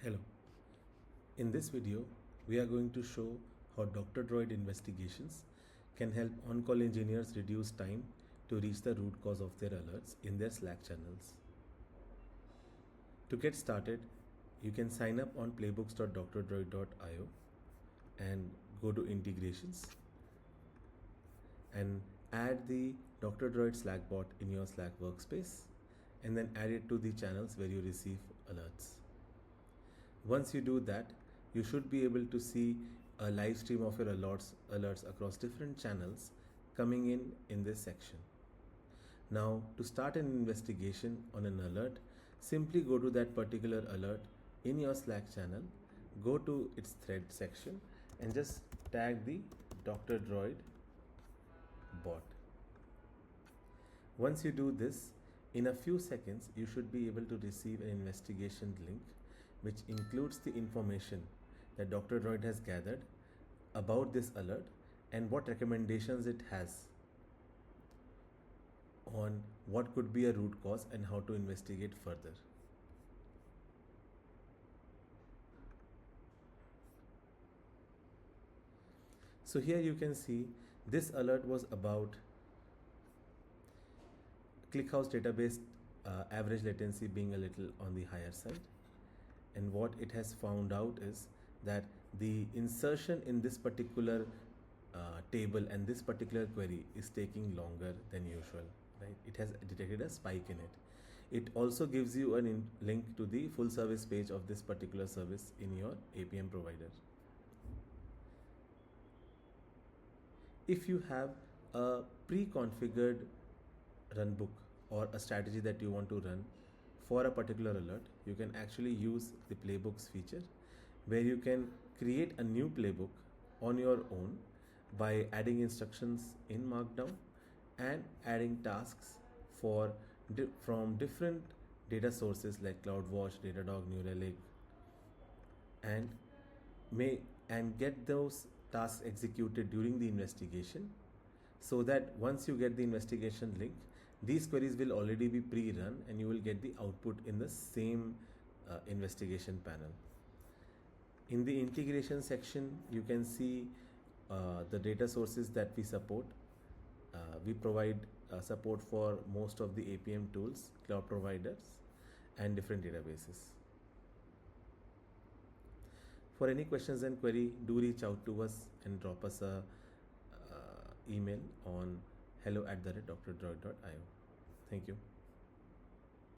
Hello. In this video, we are going to show how Doctor Droid investigations can help on-call engineers reduce time to reach the root cause of their alerts in their Slack channels. To get started, you can sign up on playbooks.drdroid.io and go to integrations and add the Doctor Droid Slack bot in your Slack workspace and then add it to the channels where you receive alerts. Once you do that, you should be able to see a live stream of your alerts across different channels coming in this section. Now, to start an investigation on an alert, simply go to that particular alert in your Slack channel, go to its thread section and just tag the Doctor Droid bot. Once you do this, in a few seconds, you should be able to receive an investigation link which includes the information that Doctor Droid has gathered about this alert and what recommendations it has on what could be a root cause and how to investigate further. So here you can see this alert was about ClickHouse database average latency being a little on the higher side. And what it has found out is that the insertion in this particular table and this particular query is taking longer than usual, right? It has detected a spike in it. It also gives you a link to the full service page of this particular service in your APM provider. If you have a pre-configured runbook or a strategy that you want to run for a particular alert, you can actually use the playbooks feature where you can create a new playbook on your own by adding instructions in Markdown and adding tasks from different data sources like CloudWatch, Datadog, New Relic, and get those tasks executed during the investigation, so that once you get the investigation link, these queries will already be pre-run and you will get the output in the same investigation panel. In the integration section, you can see the data sources that we support. We provide support for most of the APM tools, cloud providers, and different databases. For any questions and query, do reach out to us and drop us a email on hello@drdroid.io. Thank you.